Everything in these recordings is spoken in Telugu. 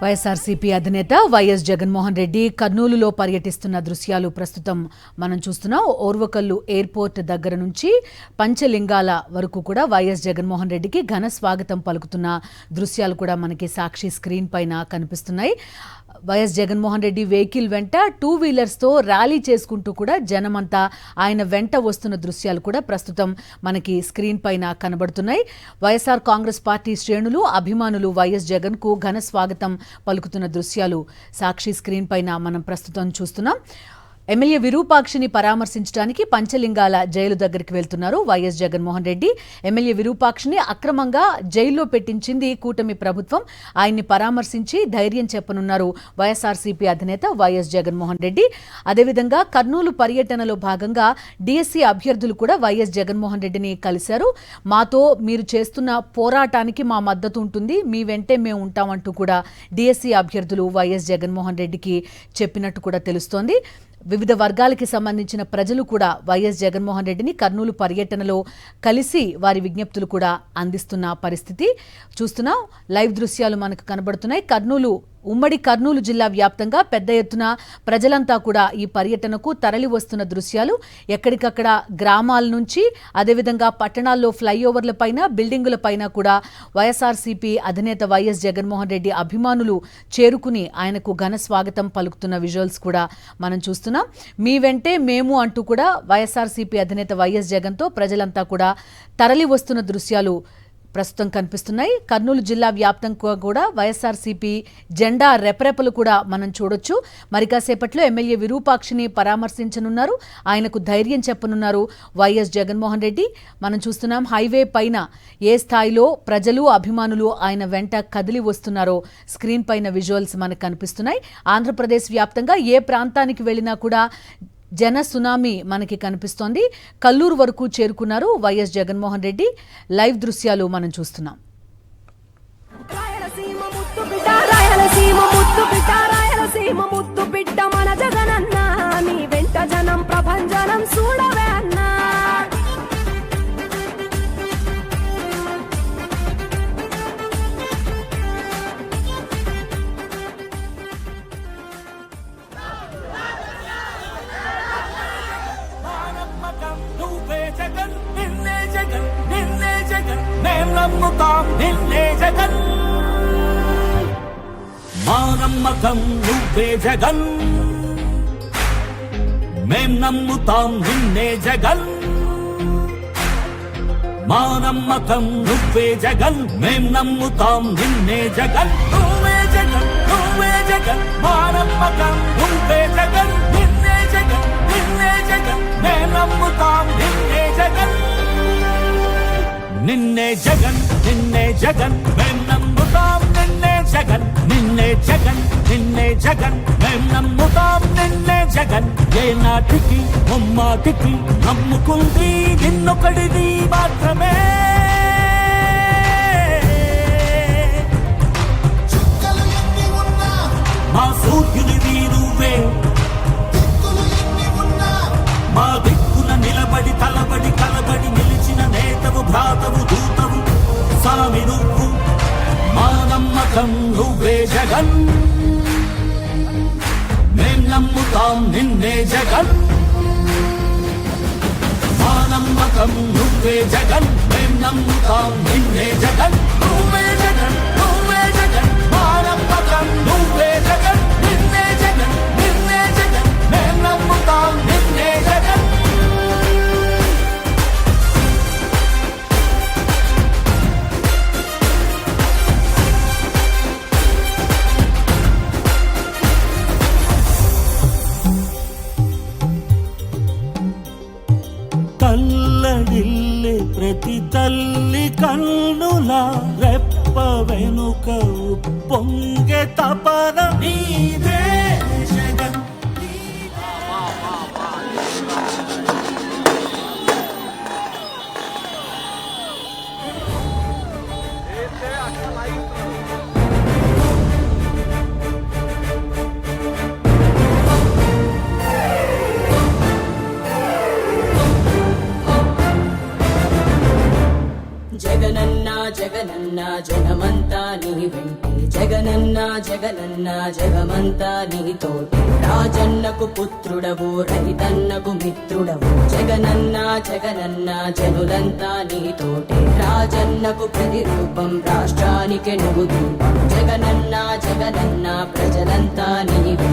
వైఎస్ఆర్సీపీ అధినేత వైఎస్ జగన్మోహన్ రెడ్డి కర్నూలులో పర్యటిస్తున్న దృశ్యాలు ప్రస్తుతం మనం చూస్తున్నాం. ఓర్వకల్లు ఎయిర్పోర్ట్ దగ్గర నుంచి పంచలింగాల వరకు కూడా వైఎస్ జగన్మోహన్ రెడ్డికి ఘన స్వాగతం పలుకుతున్న దృశ్యాలు కూడా మనకి సాక్షి స్క్రీన్ పైన కనిపిస్తున్నాయి. వైఎస్ జగన్మోహన్ రెడ్డి వెహికల్ వెంట 2 వీలర్స్తో ర్యాలీ చేసుకుంటూ కూడా జనమంతా ఆయన వెంట వస్తున్న దృశ్యాలు కూడా ప్రస్తుతం మనకి స్క్రీన్ పైన కనబడుతున్నాయి. వైఎస్ఆర్ కాంగ్రెస్ పార్టీ శ్రేణులు, అభిమానులు వైఎస్ జగన్ కు ఘన స్వాగతం పలుకుతున్న దృశ్యాలు సాక్షి స్క్రీన్ పైన మనం ప్రస్తుతం చూస్తున్నాం. ఎమ్మెల్యే విరూపాక్షిని పరామర్శించడానికి పంచలింగాల జైలు దగ్గరికి వెళ్తున్నారు వైఎస్ జగన్మోహన్ రెడ్డి. ఎమ్మెల్యే విరూపాక్షిని అక్రమంగా జైల్లో పెట్టించింది కూటమి ప్రభుత్వం. ఆయన్ని పరామర్శించి ధైర్యం చెప్పనున్నారు వైఎస్ఆర్సీపీ అధినేత వైఎస్ జగన్మోహన్ రెడ్డి. అదేవిధంగా కర్నూలు పర్యటనలో భాగంగా డిఎస్సీ అభ్యర్థులు కూడా వైఎస్ జగన్మోహన్ రెడ్డిని కలిశారు. మాతో మీరు చేస్తున్న పోరాటానికి మా మద్దతు ఉంటుంది, మీ వెంటే మేము ఉంటామంటూ కూడా డిఎస్సీ అభ్యర్థులు వైఎస్ జగన్మోహన్ రెడ్డికి చెప్పినట్టు కూడా తెలుస్తోంది. వివిధ వర్గాలకి సంబంధించిన ప్రజలు కూడా వైఎస్ జగన్మోహన్ రెడ్డిని కర్నూలు పర్యటనలో కలిసి వారి విజ్ఞప్తులు కూడా అందిస్తున్న పరిస్థితి చూస్తున్నాం. లైవ్ దృశ్యాలు మనకు కనబడుతున్నాయి. ఉమ్మడి కర్నూలు జిల్లా వ్యాప్తంగా పెద్ద ఎత్తున ప్రజలంతా కూడా ఈ పర్యటనకు తరలి వస్తున్న దృశ్యాలు ఎక్కడికక్కడ గ్రామాల నుంచి, అదేవిధంగా పట్టణాల్లో ఫ్లైఓవర్ల పైన, బిల్డింగుల పైన కూడా వైఎస్ఆర్సీపీ అధినేత వైఎస్ జగన్మోహన్ రెడ్డి అభిమానులు చేరుకుని ఆయనకు ఘన స్వాగతం పలుకుతున్న విజువల్స్ కూడా మనం చూస్తున్నాం. మీ వెంటే మేము అంటూ కూడా వైఎస్ఆర్సీపీ అధినేత వైఎస్ జగన్తో ప్రజలంతా కూడా తరలి వస్తున్న దృశ్యాలు ప్రస్తుతం కనిపిస్తున్నాయి. కర్నూలు జిల్లా వ్యాప్తంగా కూడా వైఎస్ఆర్సీపీ జెండా రెపరెపలు కూడా మనం చూడొచ్చు. మరి కాసేపట్లో ఎమ్మెల్యే విరూపాక్షిని పరామర్శించనున్నారు, ఆయనకు ధైర్యం చెప్పనున్నారు వైఎస్ జగన్మోహన్ రెడ్డి. మనం చూస్తున్నాం హైవే పైన ఏ స్థాయిలో ప్రజలు, అభిమానులు ఆయన వెంట కదిలి వస్తున్నారో స్క్రీన్ పైన విజువల్స్ మనకు కనిపిస్తున్నాయి. ఆంధ్రప్రదేశ్ వ్యాప్తంగా ఏ ప్రాంతానికి వెళ్ళినా కూడా జన సునామీ మనకి కనిపిస్తోంది. కల్లూరు వరకు చేరుకున్నారు వైఎస్ జగన్మోహన్ రెడ్డి. లైవ్ దృశ్యాలు మనం చూస్తున్నాం. మా నమ్మకం నువ్వే జగన్, మేం నమ్ముతాం నిన్నే జగన్. మా నమ్మకం నువ్వే జగన్, మేం నమ్ముతాం నిన్నే జగన్. నువ్వే జగన్, నువ్వే జగన్, మా నమ్మకం నువ్వే జగన్. నిన్నే జగన్, నిన్నే జగన్, మేం నమ్ముతాం నిన్నే జగన్. నిన్నే జగన్, నిన్నే జగన్, మేం నమ్ముతాం నిన్నే జగన్. నిన్నే జగన్, నిన్నే జగన్, మేం నమ్ముతాం నిన్నే జగన్. ఏ నాటికి ముమ్మాటికి నమ్ముకుంది నిన్నొకడిది మాత్రమే. మా సూర్యునిది నువ్వే, మా దిక్కున నిలబడి తలబడి కలబడి నిలిచిన నేతవు, భ్రాతవు, దూతవు సామి నువ్వు. మా నమ్మకం నువ్వే జగన్, మేం నమ్ముతాం నిన్నే జగన్. మా నమ్మకం నువ్వే జగన్, మేం నమ్ముతాం నిన్నే జగన్. నువ్వే జగన్, నువ్వే జగన్, మా నమ్మకం నువ్వే జగన్. నిన్నే జగన్, నిన్నే జగన్, మేం నమ్ముతాం నిన్నే జగన్. తల్లడిల్లే ప్రతి తల్లి కన్నుల రెప్ప వెనుక పొంగే తపన నీదే జగన్. జగనన్న జగనన్న జనమంతా నీ వెంటే, జగనన్న జగనన్న జగమంతా నీతోటి రాజన్నకు పుత్రుడవు రైతన్నకు మిత్రుడవు జగనన్న జగనన్న జనులంతా నీతోటి రాజన్నకు ప్రతిరూపం రాష్ట్రానికి నువ్వు దీపం జగనన్న జగనన్న ప్రజలంతా నీవే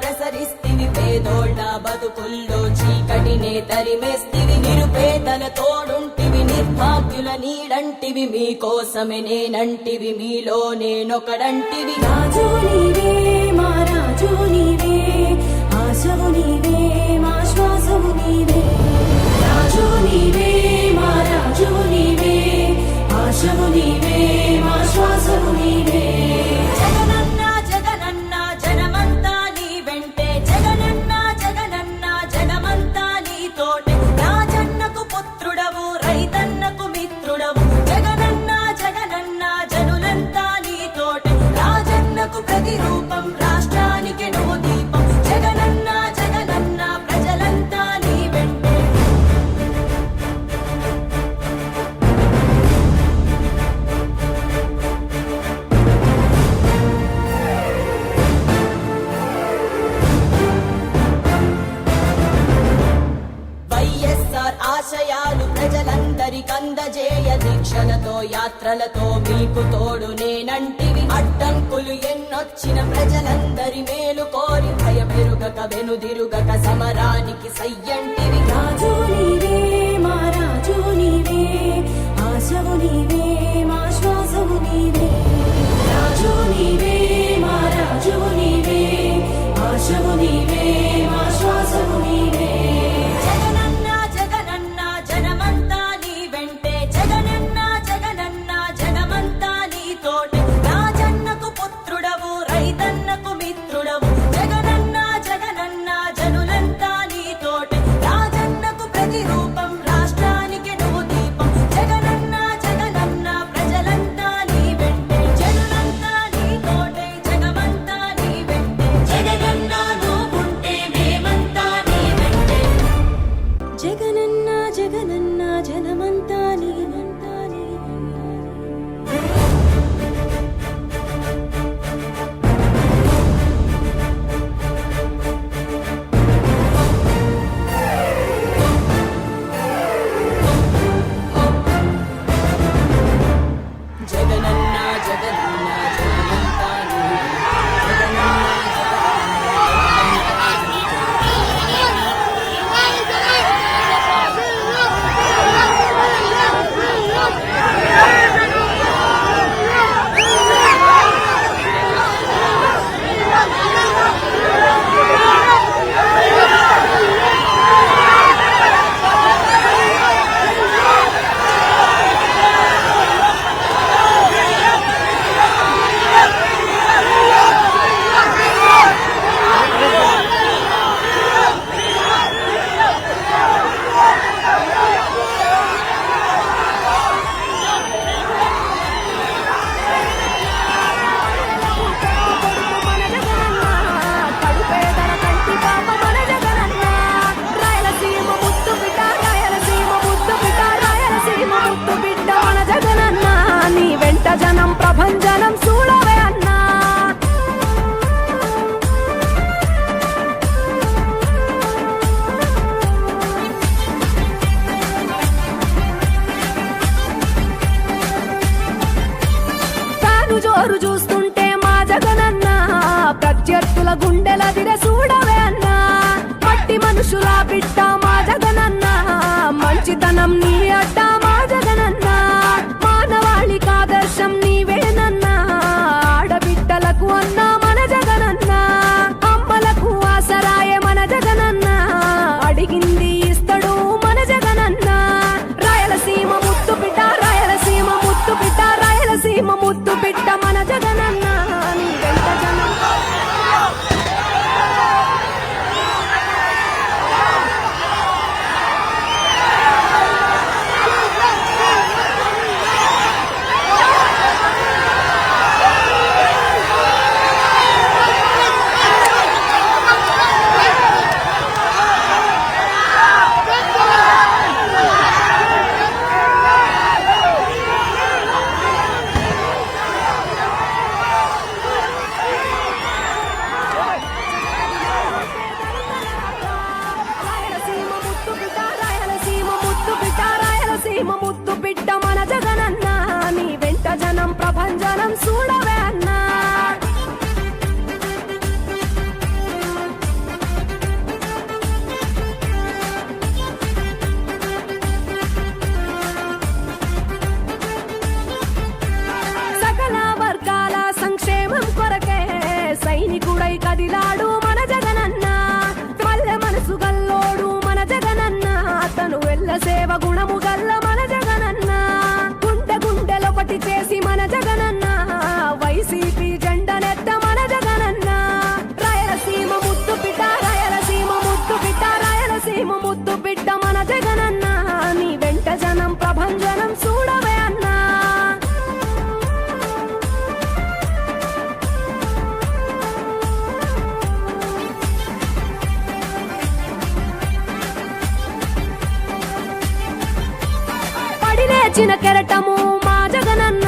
ప్రసరిస్తివి పేదోళ్ళ బతుకుల్లో చీకటినే తరిమేస్తివి నిరుపేదల తోడుంటివి నిర్భాగ్యుల నీడంటివి మీకోసమే నేనంటివి మీలో నేనొకడంటివి రాజు నీవే మా రాజు నీవే ఆశవు నీవే మా శ్వాసవు నీవే రాజు నీవే మా రాజు నీవే ఆశవు నీవే మా శ్వాసవు నీవే జగనన్న జగనన్న జనమంతా నీ వెంటే జగనన్న జగనన్న జగమంతా నీతోటే రాజన్నకు పుత్రుడవు రైతన్నకు మిత్రుడవు జగనన్న జగనన్న జనులంతా నీతోటే రాజన్నకు ప్రతిరూపం రాష్ట్రానికి నువ్వు దీపం జగనన్న జగనన్న ప్రజలంతా నీ వెంటే వైఎస్ఆర్ ఆశయాలు ప్రజలందరికందజేయ దీక్షలతో యాత్రలతో మీకు తోడు నేనంటివి అడ్డంకులు ఎన్నొచ్చిన ప్రజలందరి మేలు కోరి భయమెరుగక వెనుదిరుగక సమరానికి సయ్యంటివి రాజు నీవే మా రాజు నీవే ఆశవు నీవే మా శ్వాసవు నీవే రాజు నీవే మా రాజు నీవే ఆశవు నీవే మా శ్వాసవు నీవే జగనన్న జగనన్న జనమంతా నీ వెంటే జగనన్న జగనన్న జనమంతా నీతోటి రాజన్నకు పుత్రుడవు రైతన్నకు మిత్రుడవు జగనన్న జగనన్న జనులంతా నీతోటి రాజన్నకు ప్రతిరూపం రాష్ట్రానికి నువ్వు దీపం జగనన్న జగనన్న ప్రజలంతా నీ వెంటే జనులంతా నీతోటే జగమంతా నీ వెంటే జగనన్న నువ్వుంటే మేమంతా నీ వెంటే జగనన్న జగనన్న జనమంతా నీవంతా జగనన్న జగనన్న జగమంతా నీవే జగనన్న జనం ప్రభంజనం చూడవే అన్నా తాను జోరు చూస్తుంటే మా జగనన్న ప్రత్యర్థుల గుండెల దిర చూడవే అన్నా మట్టి మనుషుల బిడ్డ మా జగనన్న మంచితనం నీ అడ్డ మా జగనన్న మానవాళికి ఆదర్శం నీవేనన్నా ఆడబిడ్డలకు అన్నా మన జగనన్న అమ్మలకు ఆసరాయే మన జగనన్న అడిగింది ఇస్తడు మన జగనన్న రాయలసీమ ముత్తు బిడ్డ రాయలసీమ ముత్తు బిడ్డ రాయలసీమ ముత్తు బిడ్డ మన జగనన్న నీ వెంట జనం ప్రభంజనం చూడవే అన్నా సకల వర్గాల సంక్షేమం కొరకే సైనికుడై కదిలాడు మన జగనన్న పల్లె మనసు గల్లోడు మన జగనన్న తను వెళ్ళ సేవ గుణము గల్ల మన జగనన్న గుండె గుండెలొకటి చేసి మన జగనన్న వైసీపీ జెండనెత్త మన జగనన్న రాయలసీమ ముద్దు బిడ్డ రాయలసీమ ముద్దు బిడ్డ రాయలసీమ ముద్దు బిడ్డ మన జగనన్న నీ వెంట జనం ప్రభంజనం చూడవే అన్నా పడి లేచిన కెరటము మా జగనన్న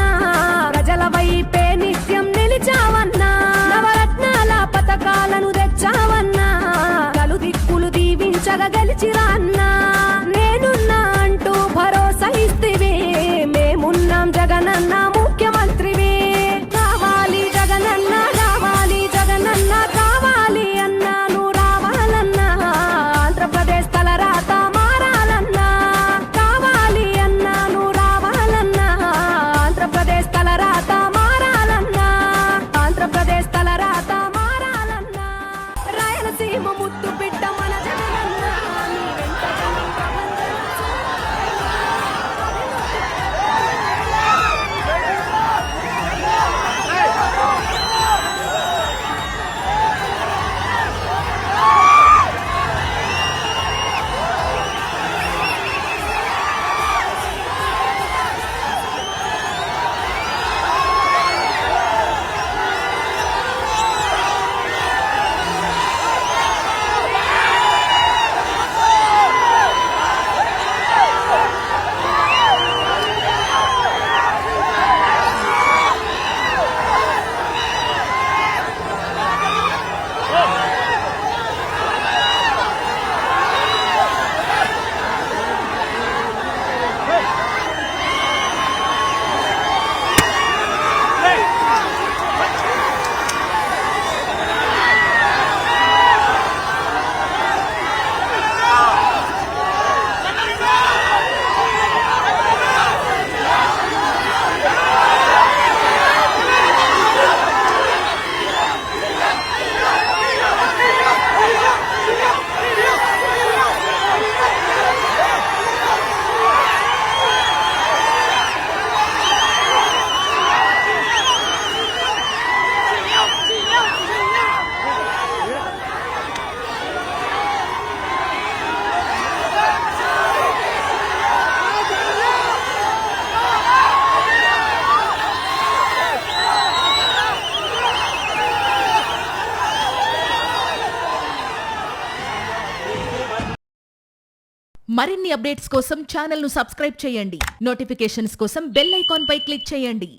ప్రజల వైపే నిత్యం నిలిచావన్నా నవరత్నాల పథకాలను తెచ్చావన్నా కలు దిక్కులు దీవించగా గెలిచిరా అన్నా నేనున్నా అంటూ భరోసా ఇస్తివి మేమున్నాం జగనన్న ముఖ్యమంత్రివి కావాలి జగనన్న రావాలి జగనన్న కావాలి అన్నా నువ్వు రావాలన్నా ఆంధ్రప్రదేశ్ తలరాత మారాలన్నా కావాలి అన్నా నువ్వు రావాలన్నా ఆంధ్రప్రదేశ్ తలరాత మారాలన్నా ఆంధ్రప్రదేశ్ తలరాత మారాలన్నా రాయలసీమ ముద్దు బిడ్డ మన జగనన్న నీ వెంట జనం ప్రభంజనం మరిన్ని అప్డేట్స్ కోసం ఛానల్ను సబ్స్క్రైబ్ చేయండి. నోటిఫికేషన్స్ కోసం బెల్ ఐకాన్ పై క్లిక్ చేయండి.